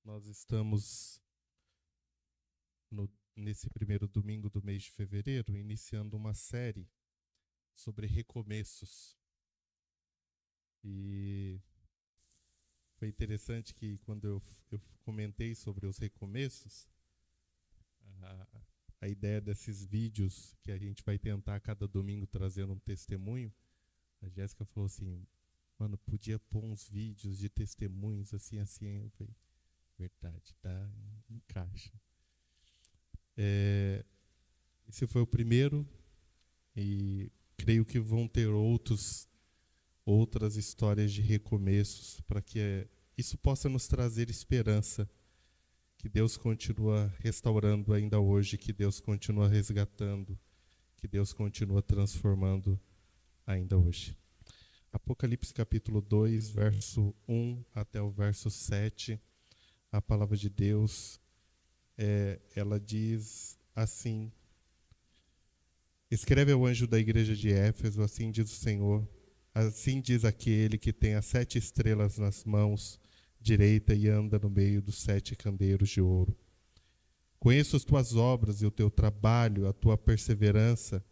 Nós estamos nesse primeiro domingo do mês de fevereiro, iniciando uma série sobre recomeços. E foi interessante que quando eu comentei sobre os recomeços, a ideia desses vídeos que a gente vai tentar cada domingo trazendo um testemunho, a Jéssica falou assim, mano, podia pôr uns vídeos de testemunhos assim. Eu falei, verdade, tá? Encaixa. Esse foi o primeiro e creio que vão ter outras histórias de recomeços para que isso possa nos trazer esperança, que Deus continua restaurando ainda hoje, que Deus continua resgatando, que Deus continua transformando ainda hoje. Apocalipse capítulo 2, verso 1 até o verso 7, a palavra de Deus, ela diz assim: escreve ao anjo da igreja de Éfeso, assim diz o Senhor, assim diz aquele que tem as 7 estrelas nas mãos direita e anda no meio dos 7 candeeiros de ouro. Conheço as tuas obras e o teu trabalho, a tua perseverança.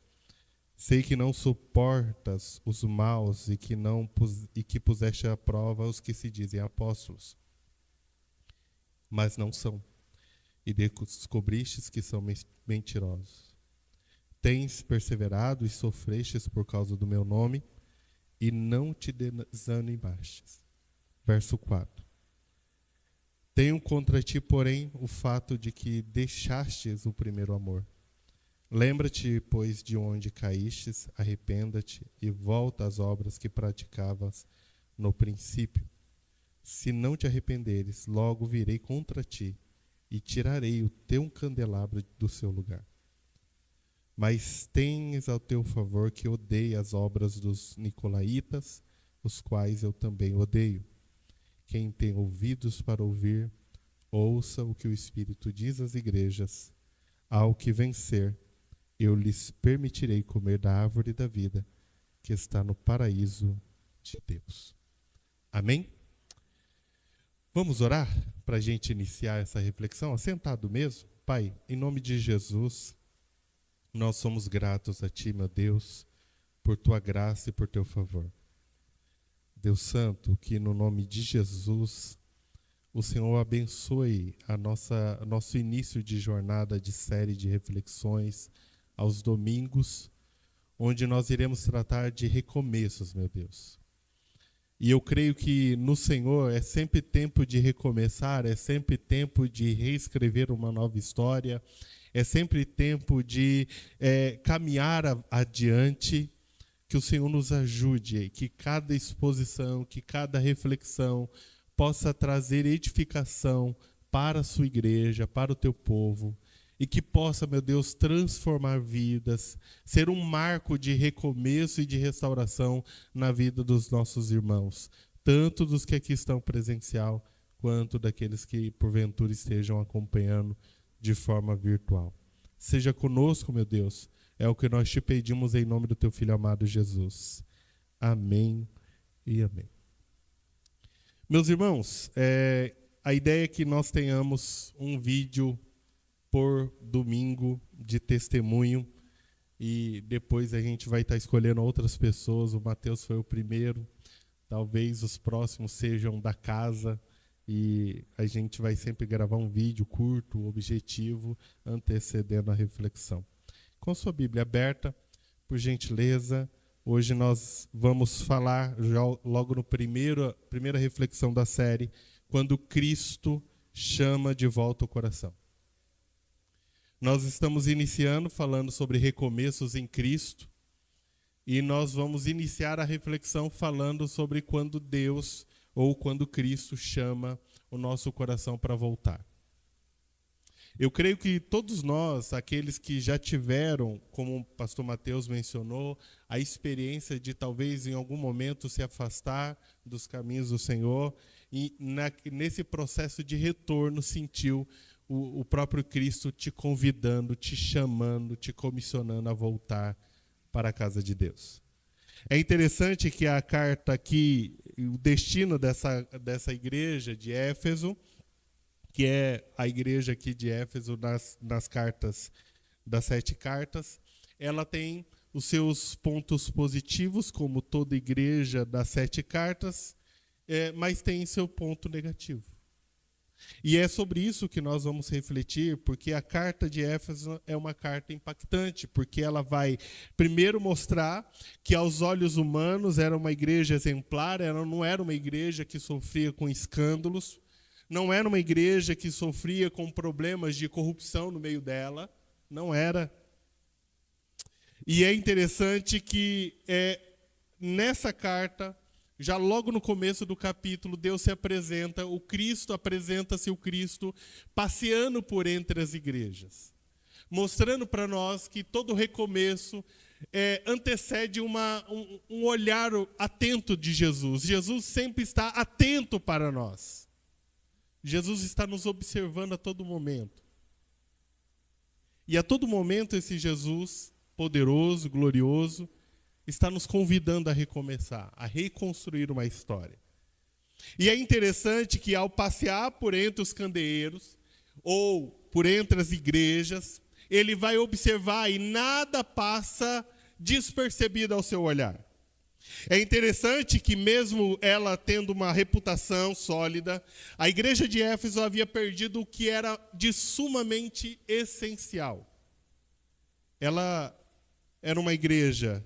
Sei que não suportas os maus e que puseste à prova os que se dizem apóstolos, mas não são, e descobristes que são mentirosos. Tens perseverado e sofrestes por causa do meu nome, e não te desanimastes. Verso 4. Tenho contra ti, porém, o fato de que deixastes o primeiro amor. Lembra-te, pois, de onde caístes, arrependa-te e volta às obras que praticavas no princípio. Se não te arrependeres, logo virei contra ti e tirarei o teu candelabro do seu lugar. Mas tens ao teu favor que odeie as obras dos nicolaítas, os quais eu também odeio. Quem tem ouvidos para ouvir, ouça o que o Espírito diz às igrejas. Ao que vencer, eu lhes permitirei comer da árvore da vida, que está no paraíso de Deus. Amém? Vamos orar para a gente iniciar essa reflexão, assentado mesmo? Pai, em nome de Jesus, nós somos gratos a Ti, meu Deus, por Tua graça e por Teu favor. Deus Santo, que no nome de Jesus, o Senhor abençoe nosso início de jornada de série de reflexões aos domingos, onde nós iremos tratar de recomeços, meu Deus. E eu creio que no Senhor é sempre tempo de recomeçar, é sempre tempo de reescrever uma nova história, é sempre tempo de caminhar adiante. Que o Senhor nos ajude, que cada exposição, que cada reflexão possa trazer edificação para a sua igreja, para o teu povo, e que possa, meu Deus, transformar vidas, ser um marco de recomeço e de restauração na vida dos nossos irmãos, tanto dos que aqui estão presencial, quanto daqueles que porventura estejam acompanhando de forma virtual. Seja conosco, meu Deus. É o que nós te pedimos em nome do teu Filho amado Jesus. Amém e amém. Meus irmãos, a ideia é que nós tenhamos um vídeo por domingo de testemunho e depois a gente vai estar escolhendo outras pessoas. O Mateus foi o primeiro, talvez os próximos sejam da casa e a gente vai sempre gravar um vídeo curto, objetivo, antecedendo a reflexão. Com sua Bíblia aberta, por gentileza, hoje nós vamos falar já logo no primeira reflexão da série, quando Cristo chama de volta o coração. Nós estamos iniciando falando sobre recomeços em Cristo e nós vamos iniciar a reflexão falando sobre quando Deus ou quando Cristo chama o nosso coração para voltar. Eu creio que todos nós, aqueles que já tiveram, como o pastor Mateus mencionou, a experiência de talvez em algum momento se afastar dos caminhos do Senhor e nesse processo de retorno sentiu o próprio Cristo te convidando, te chamando, te comissionando a voltar para a casa de Deus. É interessante que a carta aqui, o destino dessa igreja de Éfeso, que é a igreja aqui de Éfeso, nas cartas, das 7 cartas, ela tem os seus pontos positivos, como toda igreja das 7 cartas, mas tem seu ponto negativo. E é sobre isso que nós vamos refletir, porque a carta de Éfeso é uma carta impactante, porque ela vai primeiro mostrar que aos olhos humanos era uma igreja exemplar, ela não era uma igreja que sofria com escândalos, não era uma igreja que sofria com problemas de corrupção no meio dela, não era. E é interessante que nessa carta, já logo no começo do capítulo, Deus se apresenta, apresenta-se o Cristo passeando por entre as igrejas, mostrando para nós que todo recomeço antecede um olhar atento de Jesus. Jesus sempre está atento para nós. Jesus está nos observando a todo momento. E a todo momento esse Jesus poderoso, glorioso, está nos convidando a recomeçar, a reconstruir uma história. E é interessante que ao passear por entre os candeeiros, ou por entre as igrejas, ele vai observar e nada passa despercebido ao seu olhar. É interessante que mesmo ela tendo uma reputação sólida, a igreja de Éfeso havia perdido o que era de sumamente essencial. Ela era uma igreja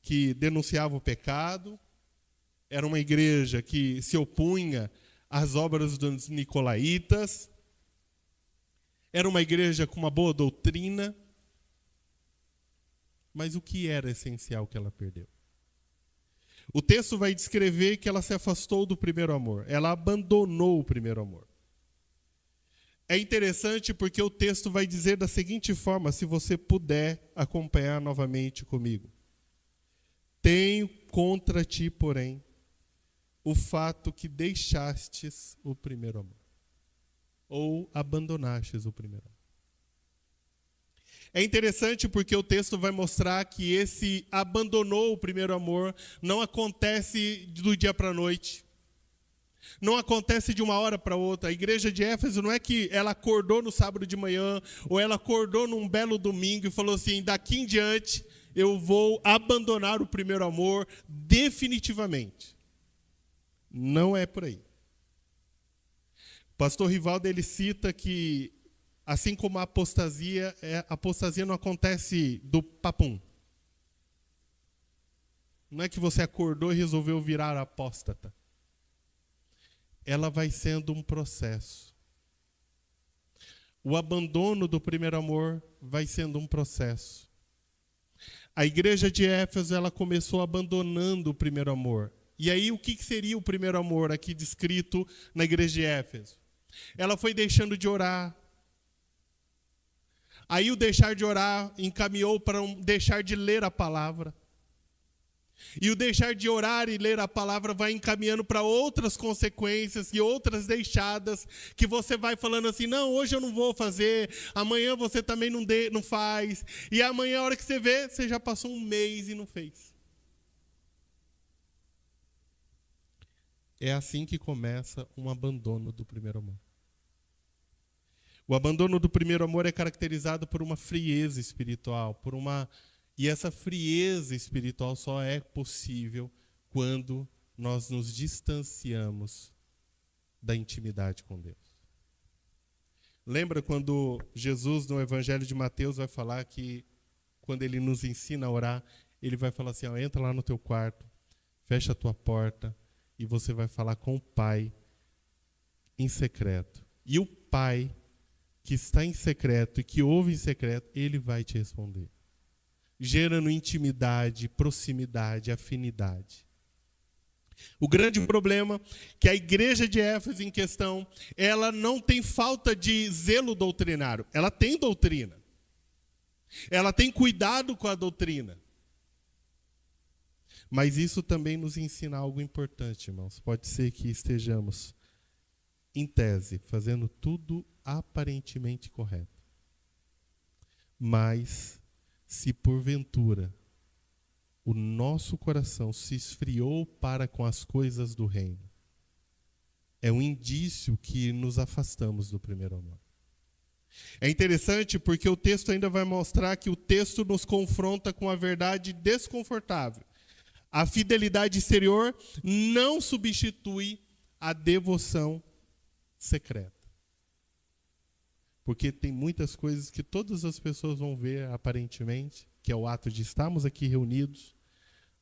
que denunciava o pecado, era uma igreja que se opunha às obras dos nicolaítas, era uma igreja com uma boa doutrina, mas o que era essencial que ela perdeu? O texto vai descrever que ela se afastou do primeiro amor, ela abandonou o primeiro amor. É interessante porque o texto vai dizer da seguinte forma, se você puder acompanhar novamente comigo. Tenho contra ti, porém, o fato que deixastes o primeiro amor. Ou abandonastes o primeiro amor. É interessante porque o texto vai mostrar que esse abandonou o primeiro amor não acontece do dia para a noite. Não acontece de uma hora para outra. A igreja de Éfeso não é que ela acordou no sábado de manhã ou ela acordou num belo domingo e falou assim, daqui em diante eu vou abandonar o primeiro amor definitivamente. Não é por aí. O pastor Rivaldo ele cita que, assim como a apostasia não acontece do papum. Não é que você acordou e resolveu virar apóstata. Ela vai sendo um processo. O abandono do primeiro amor vai sendo um processo. A igreja de Éfeso, ela começou abandonando o primeiro amor. E aí, o que seria o primeiro amor aqui descrito na igreja de Éfeso? Ela foi deixando de orar. Aí o deixar de orar encaminhou para deixar de ler a palavra. E o deixar de orar e ler a palavra vai encaminhando para outras consequências e outras deixadas, que você vai falando assim, não, hoje eu não vou fazer, amanhã você também não faz, e amanhã, a hora que você vê, você já passou um mês e não fez. É assim que começa um abandono do primeiro amor. O abandono do primeiro amor é caracterizado por uma frieza espiritual, e essa frieza espiritual só é possível quando nós nos distanciamos da intimidade com Deus. Lembra quando Jesus, no Evangelho de Mateus, vai falar que, quando ele nos ensina a orar, ele vai falar assim, entra lá no teu quarto, fecha a tua porta, e você vai falar com o Pai em secreto. E o Pai, que está em secreto e que ouve em secreto, ele vai te responder. Gerando intimidade, proximidade, afinidade. O grande problema é que a igreja de Éfeso em questão, ela não tem falta de zelo doutrinário, ela tem doutrina. Ela tem cuidado com a doutrina. Mas isso também nos ensina algo importante, irmãos. Pode ser que estejamos, em tese, fazendo tudo aparentemente correto. Mas, se porventura o nosso coração se esfriou para com as coisas do reino, é um indício que nos afastamos do primeiro amor. É interessante porque o texto ainda vai mostrar que o texto nos confronta com a verdade desconfortável. A fidelidade exterior não substitui a devoção secreta. Porque tem muitas coisas que todas as pessoas vão ver aparentemente, que é o ato de estarmos aqui reunidos,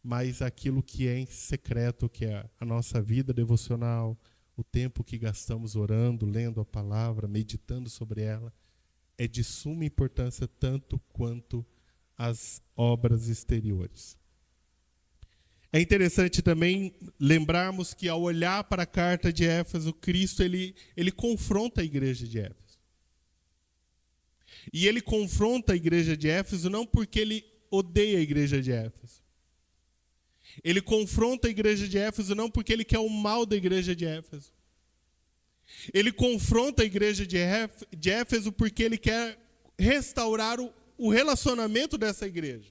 mas aquilo que é em secreto, que é a nossa vida devocional, o tempo que gastamos orando, lendo a palavra, meditando sobre ela, é de suma importância tanto quanto as obras exteriores. É interessante também lembrarmos que ao olhar para a carta de Éfeso, Cristo ele confronta a igreja de Éfeso. E ele confronta a igreja de Éfeso não porque ele odeia a igreja de Éfeso. Ele confronta a igreja de Éfeso não porque ele quer o mal da igreja de Éfeso. Ele confronta a igreja de Éfeso porque ele quer restaurar o relacionamento dessa igreja.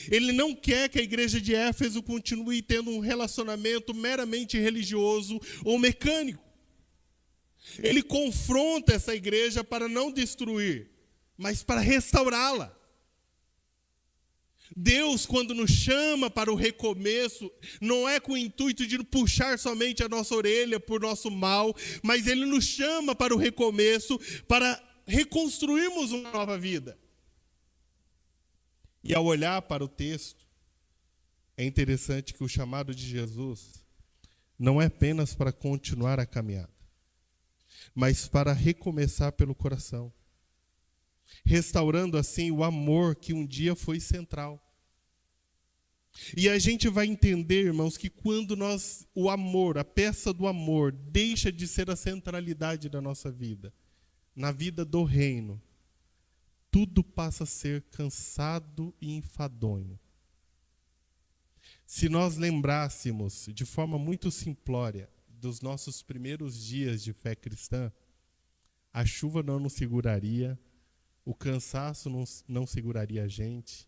Ele não quer que a igreja de Éfeso continue tendo um relacionamento meramente religioso ou mecânico. Ele confronta essa igreja para não destruir, mas para restaurá-la. Deus, quando nos chama para o recomeço, não é com o intuito de puxar somente a nossa orelha por nosso mal, mas Ele nos chama para o recomeço, para reconstruirmos uma nova vida. E ao olhar para o texto, é interessante que o chamado de Jesus não é apenas para continuar a caminhada, mas para recomeçar pelo coração, restaurando assim o amor que um dia foi central. E a gente vai entender, irmãos, que quando o amor, a peça do amor, deixa de ser a centralidade da nossa vida, na vida do reino, tudo passa a ser cansado e enfadonho. Se nós lembrássemos de forma muito simplória dos nossos primeiros dias de fé cristã, a chuva não nos seguraria, o cansaço não seguraria a gente,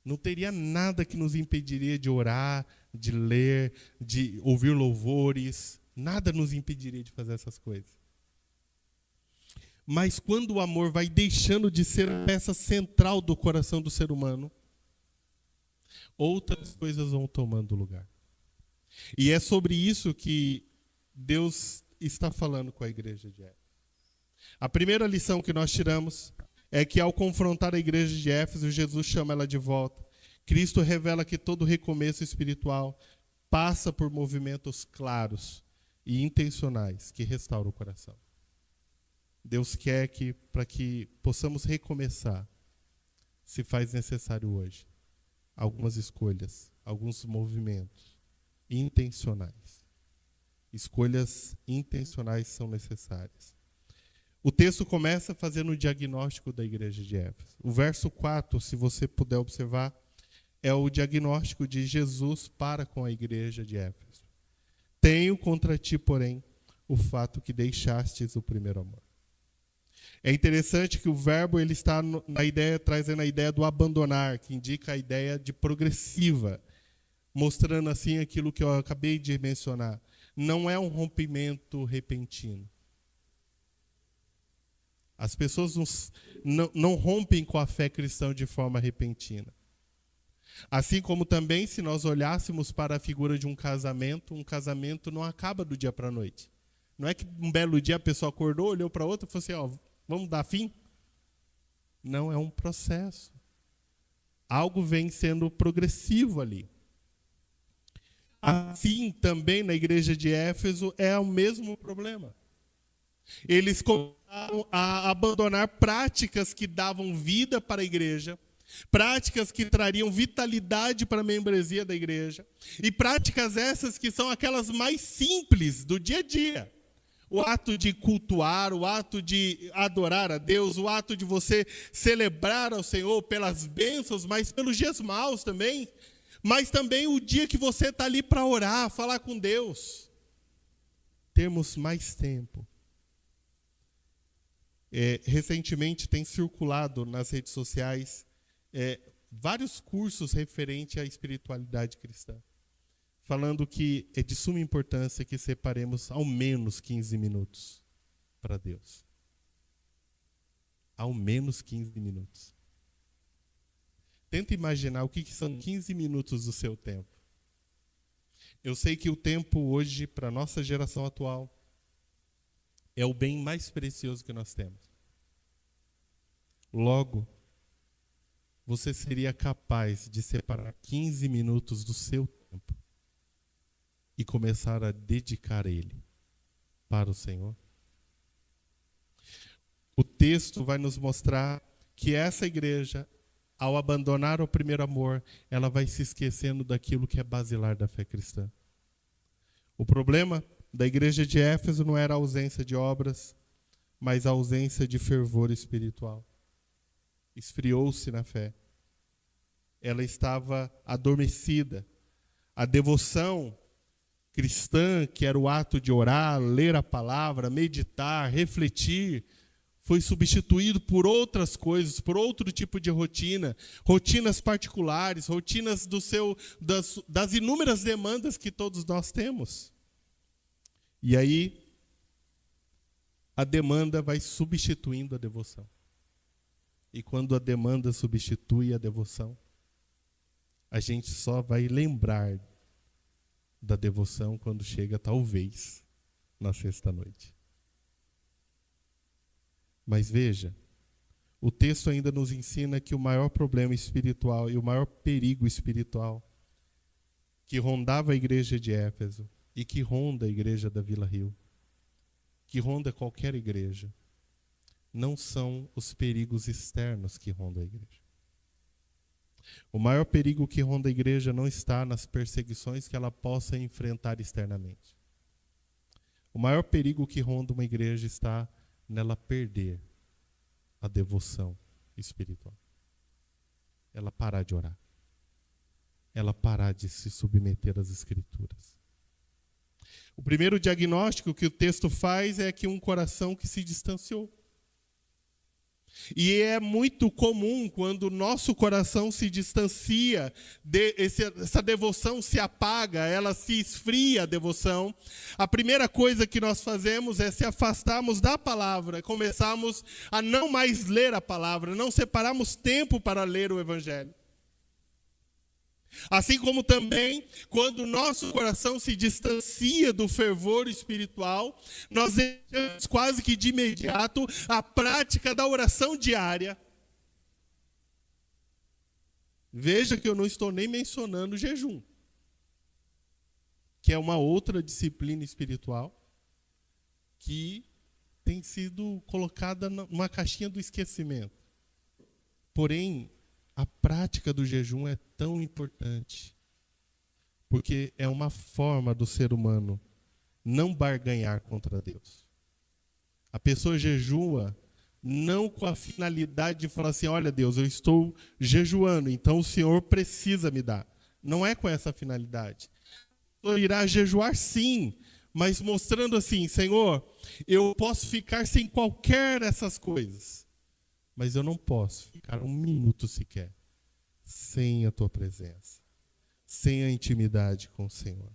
não teria nada que nos impediria de orar, de ler, de ouvir louvores, nada nos impediria de fazer essas coisas. Mas quando o amor vai deixando de ser a peça central do coração do ser humano, outras coisas vão tomando lugar. E é sobre isso que Deus está falando com a igreja de Éfeso. A primeira lição que nós tiramos é que ao confrontar a igreja de Éfeso, Jesus chama ela de volta. Cristo revela que todo recomeço espiritual passa por movimentos claros e intencionais que restauram o coração. Deus quer que, para que possamos recomeçar, se faz necessário hoje algumas escolhas, alguns movimentos intencionais. Escolhas intencionais são necessárias. O texto começa fazendo o diagnóstico da igreja de Éfeso. O verso 4, se você puder observar, é o diagnóstico de Jesus para com a igreja de Éfeso. Tenho contra ti, porém, o fato que deixastes o primeiro amor. É interessante que o verbo ele está trazendo a ideia do abandonar, que indica a ideia de progressiva, mostrando assim aquilo que eu acabei de mencionar. Não é um rompimento repentino. As pessoas não rompem com a fé cristã de forma repentina. Assim como também, se nós olhássemos para a figura de um casamento não acaba do dia para a noite. Não é que um belo dia a pessoa acordou, olhou para outra e falou assim, vamos dar fim? Não, é um processo. Algo vem sendo progressivo ali. Assim também na igreja de Éfeso é o mesmo problema. Eles começaram a abandonar práticas que davam vida para a igreja, práticas que trariam vitalidade para a membresia da igreja, e práticas essas que são aquelas mais simples do dia a dia. O ato de cultuar, o ato de adorar a Deus, o ato de você celebrar ao Senhor pelas bênçãos, mas pelos dias maus também, mas também o dia que você está ali para orar, falar com Deus. Termos mais tempo. Recentemente tem circulado nas redes sociais vários cursos referentes à espiritualidade cristã. falando que é de suma importância que separemos ao menos 15 minutos para Deus. Ao menos 15 minutos. Tenta imaginar o que são 15 minutos do seu tempo. Eu sei que o tempo hoje, para a nossa geração atual, é o bem mais precioso que nós temos. Logo, você seria capaz de separar 15 minutos do seu tempo e começar a dedicar ele para o Senhor? O texto vai nos mostrar que essa igreja, ao abandonar o primeiro amor, ela vai se esquecendo daquilo que é basilar da fé cristã. O problema da igreja de Éfeso não era a ausência de obras, mas a ausência de fervor espiritual. Esfriou-se na fé. Ela estava adormecida. A devoção cristã, que era o ato de orar, ler a palavra, meditar, refletir, foi substituído por outras coisas, por outro tipo de rotina, rotinas particulares, rotinas das inúmeras demandas que todos nós temos. E aí, a demanda vai substituindo a devoção. E quando a demanda substitui a devoção, a gente só vai lembrar da devoção quando chega, talvez, na sexta-noite. Mas veja, o texto ainda nos ensina que o maior problema espiritual e o maior perigo espiritual que rondava a igreja de Éfeso e que ronda a igreja da Vila Rio, que ronda qualquer igreja, não são os perigos externos que rondam a igreja. O maior perigo que ronda a igreja não está nas perseguições que ela possa enfrentar externamente. O maior perigo que ronda uma igreja está nela perder a devoção espiritual. Ela parar de orar. Ela parar de se submeter às Escrituras. O primeiro diagnóstico que o texto faz é que um coração que se distanciou. E é muito comum quando o nosso coração se distancia, essa devoção se apaga, ela se esfria, a devoção. A primeira coisa que nós fazemos é se afastarmos da palavra, começarmos a não mais ler a palavra, não separarmos tempo para ler o Evangelho. Assim como também, quando o nosso coração se distancia do fervor espiritual, nós deixamos quase que de imediato a prática da oração diária. Veja que eu não estou nem mencionando o jejum, que é uma outra disciplina espiritual que tem sido colocada numa caixinha do esquecimento. Porém, a prática do jejum é tão importante, porque é uma forma do ser humano não barganhar contra Deus. A pessoa jejua não com a finalidade de falar assim, olha Deus, eu estou jejuando, então o Senhor precisa me dar. Não é com essa finalidade. A pessoa irá jejuar sim, mas mostrando assim, Senhor, eu posso ficar sem qualquer dessas coisas. Mas eu não posso ficar um minuto sequer sem a tua presença, sem a intimidade com o Senhor.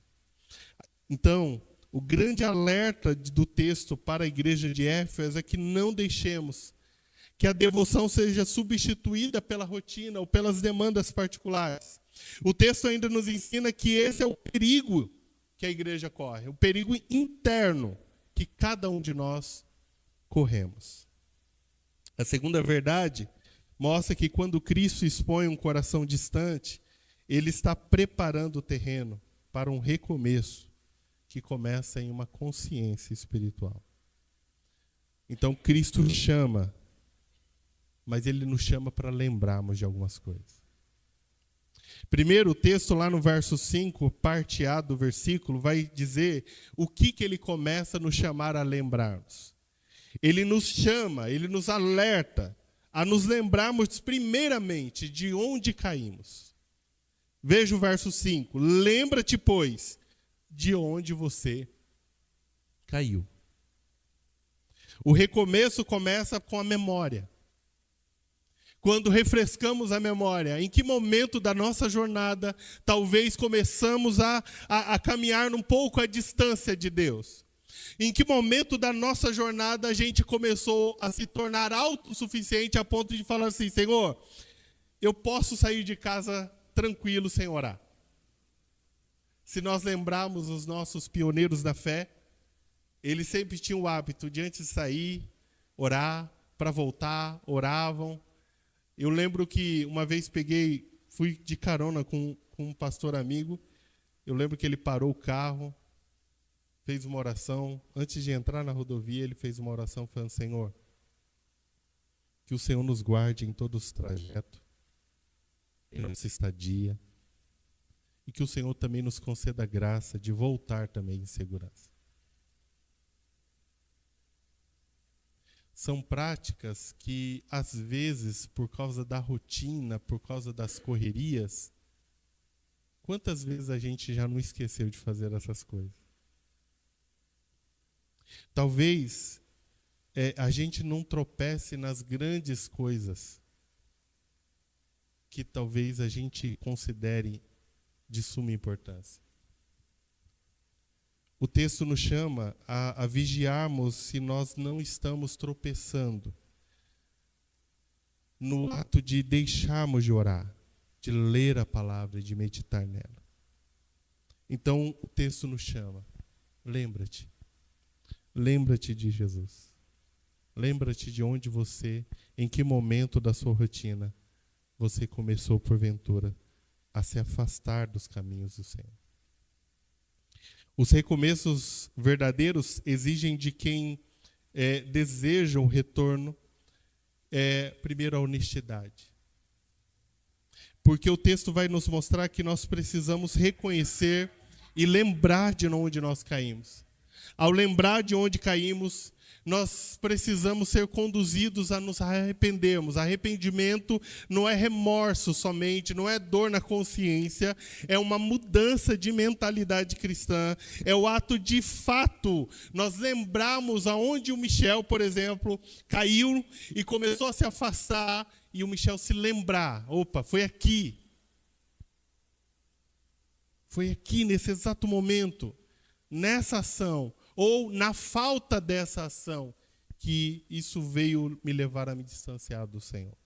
Então, o grande alerta do texto para a igreja de Éfeso é que não deixemos que a devoção seja substituída pela rotina ou pelas demandas particulares. O texto ainda nos ensina que esse é o perigo que a igreja corre, o perigo interno que cada um de nós corremos. A segunda verdade mostra que quando Cristo expõe um coração distante, ele está preparando o terreno para um recomeço que começa em uma consciência espiritual. Então Cristo nos chama, mas ele nos chama para lembrarmos de algumas coisas. Primeiro, o texto lá no verso 5, parte A do versículo, vai dizer o que ele começa a nos chamar a lembrarmos. Ele nos chama, ele nos alerta a nos lembrarmos primeiramente de onde caímos. Veja o verso 5. Lembra-te, pois, de onde você caiu. O recomeço começa com a memória. Quando refrescamos a memória, em que momento da nossa jornada talvez começamos a caminhar um pouco à distância de Deus? Em que momento da nossa jornada a gente começou a se tornar autossuficiente a ponto de falar assim: Senhor, eu posso sair de casa tranquilo sem orar? Se nós lembrarmos os nossos pioneiros da fé, eles sempre tinham o hábito de, antes de sair, orar, para voltar, oravam. Eu lembro que uma vez fui de carona com um pastor amigo. Eu lembro que ele parou o carro, fez uma oração. Antes de entrar na rodovia, ele fez uma oração falando: Senhor, que o Senhor nos guarde em todos os trajetos, em nossa estadia, e que o Senhor também nos conceda a graça de voltar também em segurança. São práticas que, às vezes, por causa da rotina, por causa das correrias, quantas vezes a gente já não esqueceu de fazer essas coisas? Talvez a gente não tropece nas grandes coisas que talvez a gente considere de suma importância. O texto nos chama a vigiarmos se nós não estamos tropeçando no ato de deixarmos de orar, de ler a palavra e de meditar nela. Então o texto nos chama: lembra-te de Jesus. Lembra-te de onde você, em que momento da sua rotina, você começou porventura a se afastar dos caminhos do Senhor. Os recomeços verdadeiros exigem de quem deseja um retorno, primeiro, a honestidade. Porque o texto vai nos mostrar que nós precisamos reconhecer e lembrar de onde nós caímos. Ao lembrar de onde caímos, nós precisamos ser conduzidos a nos arrependermos. Arrependimento não é remorso somente, não é dor na consciência, é uma mudança de mentalidade cristã, é o ato de fato. Nós lembramos aonde o Michel, por exemplo, caiu e começou a se afastar, e o Michel se lembrar: opa, foi aqui nesse exato momento, nessa ação, ou na falta dessa ação, que isso veio me levar a me distanciar do Senhor.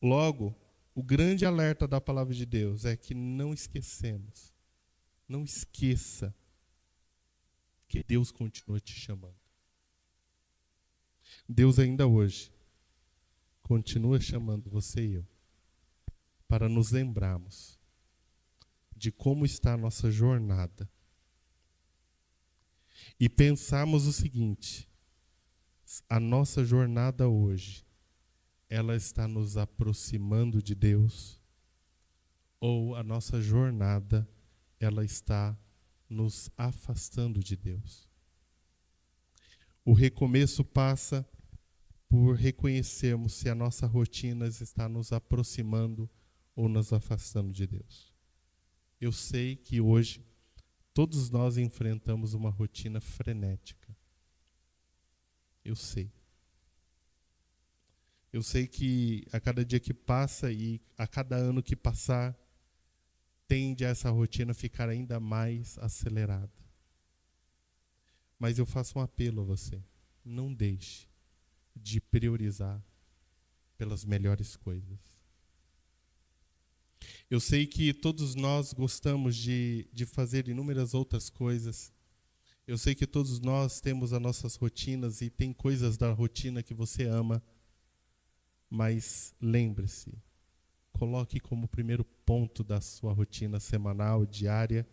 Logo, o grande alerta da palavra de Deus é que não esquecemos, não esqueça que Deus continua te chamando. Deus ainda hoje continua chamando você e eu para nos lembrarmos de como está a nossa jornada. E pensarmos o seguinte: a nossa jornada hoje, ela está nos aproximando de Deus, ou a nossa jornada, ela está nos afastando de Deus? O recomeço passa por reconhecermos se a nossa rotina está nos aproximando ou nos afastando de Deus. Eu sei que hoje todos nós enfrentamos uma rotina frenética. Eu sei. Eu sei que a cada dia que passa e a cada ano que passar, tende a essa rotina ficar ainda mais acelerada. Mas eu faço um apelo a você: não deixe de priorizar pelas melhores coisas. Eu sei que todos nós gostamos de fazer inúmeras outras coisas. Eu sei que todos nós temos as nossas rotinas e tem coisas da rotina que você ama. Mas lembre-se, coloque como primeiro ponto da sua rotina semanal, diária,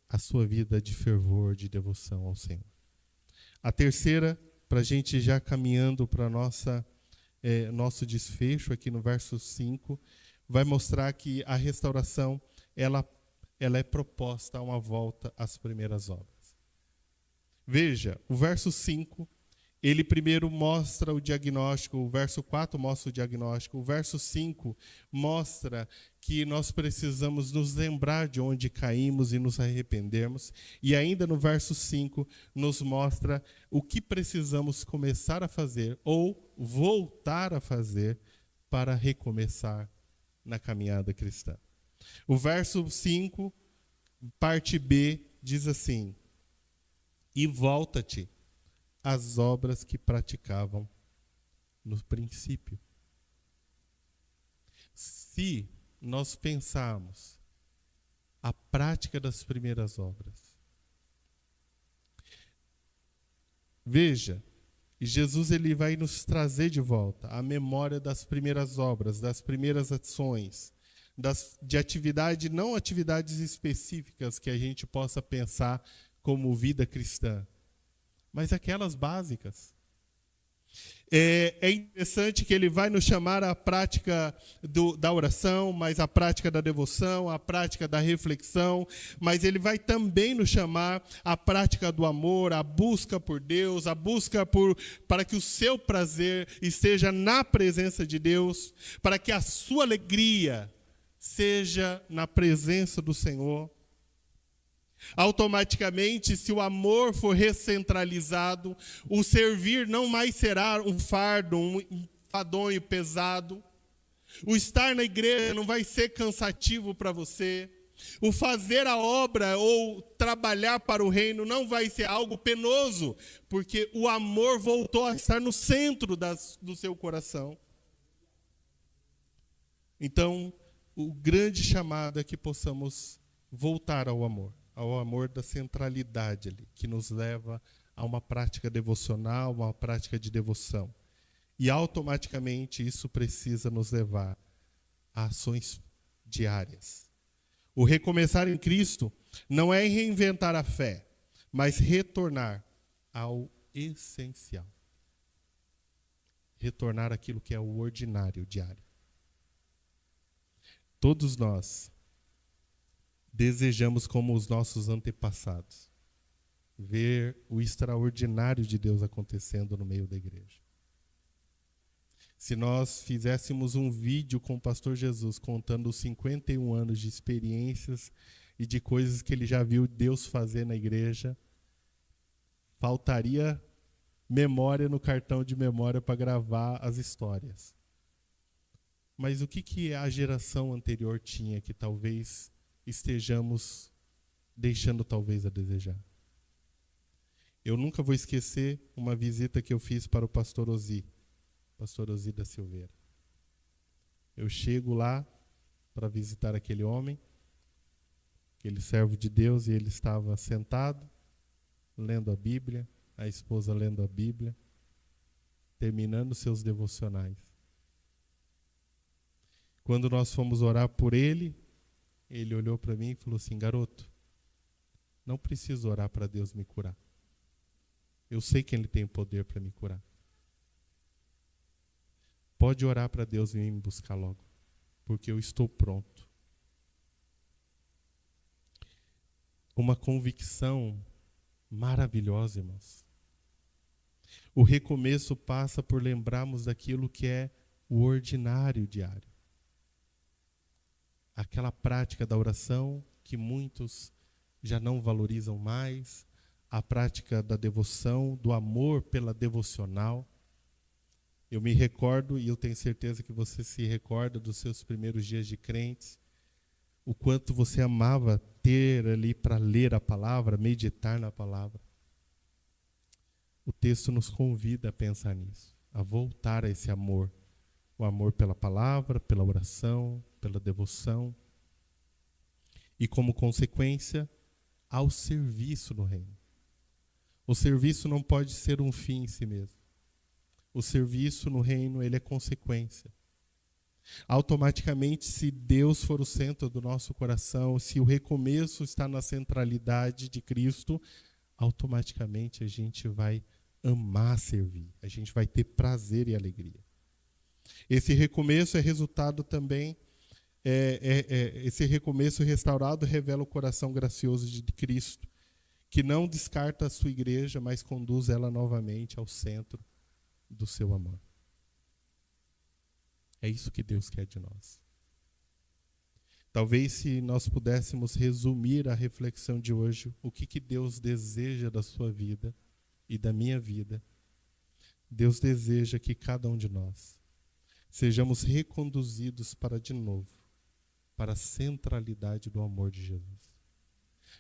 a sua vida de fervor, de devoção ao Senhor. A terceira, para a gente já caminhando para nosso desfecho aqui no verso 5, vai mostrar que a restauração ela é proposta a uma volta às primeiras obras. Veja, o verso 5, ele primeiro mostra o diagnóstico, o verso 4 mostra o diagnóstico, o verso 5 mostra que nós precisamos nos lembrar de onde caímos e nos arrependermos, e ainda no verso 5 nos mostra o que precisamos começar a fazer ou voltar a fazer para recomeçar na caminhada cristã. O verso 5, parte B, diz assim: e volta-te às obras que praticavam no princípio. Se nós pensarmos a prática das primeiras obras, veja, Jesus ele vai nos trazer de volta a memória das primeiras obras, das primeiras ações, de atividade, não atividades específicas que a gente possa pensar como vida cristã, mas aquelas básicas. É interessante que ele vai nos chamar à prática da oração, mas à prática da devoção, à prática da reflexão, mas ele vai também nos chamar à prática do amor, à busca por Deus, à busca para que o seu prazer esteja na presença de Deus, para que a sua alegria seja na presença do Senhor. Automaticamente, se o amor for recentralizado, o servir não mais será um fardo, um enfadonho pesado. O estar na igreja não vai ser cansativo para você. O fazer a obra ou trabalhar para o reino não vai ser algo penoso, porque o amor voltou a estar no centro do seu coração. Então, o grande chamado é que possamos voltar ao amor da centralidade ali, que nos leva a uma prática devocional, uma prática de devoção. E automaticamente isso precisa nos levar a ações diárias. O recomeçar em Cristo não é reinventar a fé, mas retornar ao essencial. Retornar àquilo que é o ordinário, diário. Todos nós desejamos, como os nossos antepassados, ver o extraordinário de Deus acontecendo no meio da igreja. Se nós fizéssemos um vídeo com o pastor Jesus contando os 51 anos de experiências e de coisas que ele já viu Deus fazer na igreja, faltaria memória no cartão de memória para gravar as histórias. Mas o que a geração anterior tinha que talvez estejamos deixando talvez a desejar? Eu nunca vou esquecer uma visita que eu fiz para o pastor Ozi da Silveira. Eu chego lá para visitar aquele homem, aquele servo de Deus, e ele estava sentado, lendo a Bíblia, a esposa lendo a Bíblia, terminando seus devocionais. Quando nós fomos orar por ele, ele olhou para mim e falou assim: garoto, não preciso orar para Deus me curar. Eu sei que Ele tem poder para me curar. Pode orar para Deus vir me buscar logo, porque eu estou pronto. Uma convicção maravilhosa, irmãos. O recomeço passa por lembrarmos daquilo que é o ordinário diário. Aquela prática da oração que muitos já não valorizam mais, a prática da devoção, do amor pela devocional. Eu me recordo, e eu tenho certeza que você se recorda dos seus primeiros dias de crentes, o quanto você amava ter ali para ler a palavra, meditar na palavra. O texto nos convida a pensar nisso, a voltar a esse amor. O amor pela palavra, pela oração, pela devoção. E como consequência, ao serviço no reino. O serviço não pode ser um fim em si mesmo. O serviço no reino, ele é consequência. Automaticamente, se Deus for o centro do nosso coração, se o recomeço está na centralidade de Cristo, automaticamente a gente vai amar servir. A gente vai ter prazer e alegria. Esse recomeço é resultado também, esse recomeço restaurado revela o coração gracioso de Cristo, que não descarta a sua igreja, mas conduz ela novamente ao centro do seu amor. É isso que Deus quer de nós. Talvez se nós pudéssemos resumir a reflexão de hoje, o que Deus deseja da sua vida e da minha vida. Deus deseja que cada um de nós sejamos reconduzidos para de novo, para a centralidade do amor de Jesus.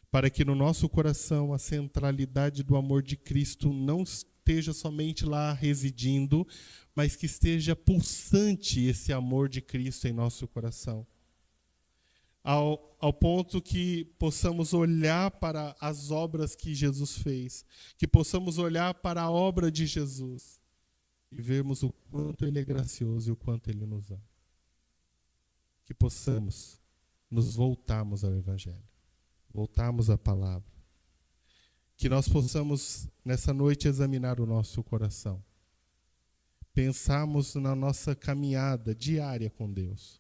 Para que no nosso coração a centralidade do amor de Cristo não esteja somente lá residindo, mas que esteja pulsante esse amor de Cristo em nosso coração. Ao ponto que possamos olhar para as obras que Jesus fez, que possamos olhar para a obra de Jesus e vermos o quanto Ele é gracioso e o quanto Ele nos ama. Que possamos nos voltarmos ao Evangelho, voltarmos à palavra. Que nós possamos, nessa noite, examinar o nosso coração. Pensarmos na nossa caminhada diária com Deus.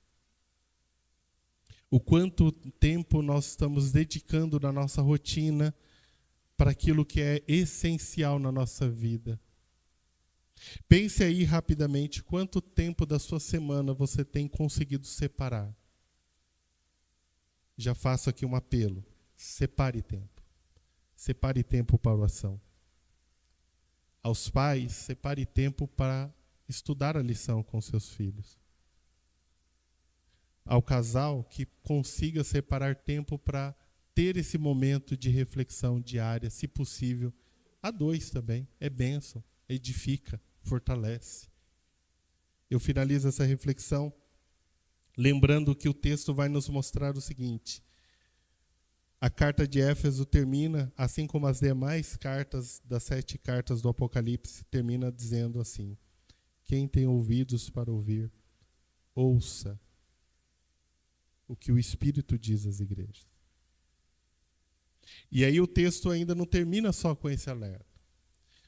O quanto tempo nós estamos dedicando na nossa rotina para aquilo que é essencial na nossa vida. Pense aí rapidamente quanto tempo da sua semana você tem conseguido separar. Já faço aqui um apelo. Separe tempo. Separe tempo para oração. Aos pais, separe tempo para estudar a lição com seus filhos. Ao casal, que consiga separar tempo para ter esse momento de reflexão diária, se possível. A dois também, é bênção, edifica, fortalece. Eu finalizo essa reflexão lembrando que o texto vai nos mostrar o seguinte: a carta de Éfeso termina, assim como as demais cartas das 7 cartas do Apocalipse, termina dizendo assim: quem tem ouvidos para ouvir, ouça o que o Espírito diz às igrejas. E aí o texto ainda não termina só com esse alerta.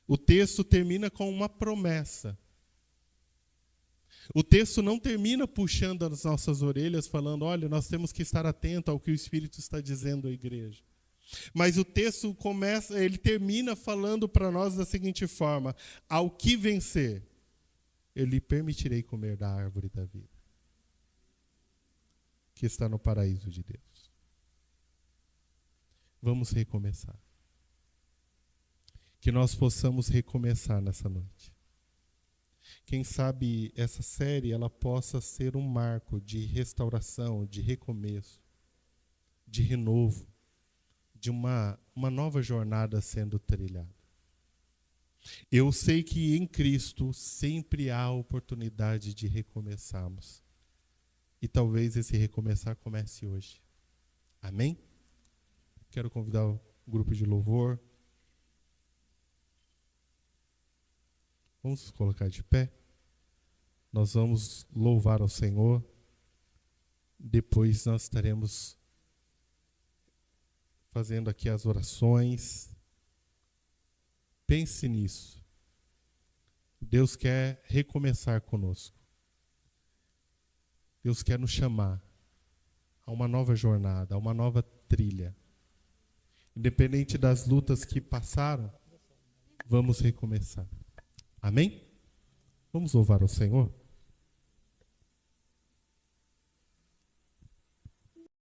O texto termina com uma promessa. O texto não termina puxando as nossas orelhas, falando, olha, nós temos que estar atento ao que o Espírito está dizendo à igreja. Mas o texto ele termina falando para nós da seguinte forma: ao que vencer, eu lhe permitirei comer da árvore da vida, que está no paraíso de Deus. Vamos recomeçar. Que nós possamos recomeçar nessa noite. Quem sabe essa série ela possa ser um marco de restauração, de recomeço, de renovo, de uma nova jornada sendo trilhada. Eu sei que em Cristo sempre há oportunidade de recomeçarmos. E talvez esse recomeçar comece hoje. Amém? Quero convidar o grupo de louvor. Vamos nos colocar de pé. Nós vamos louvar ao Senhor. Depois nós estaremos fazendo aqui as orações. Pense nisso. Deus quer recomeçar conosco. Deus quer nos chamar a uma nova jornada, a uma nova trilha. Independente das lutas que passaram, vamos recomeçar. Amém? Vamos louvar ao Senhor?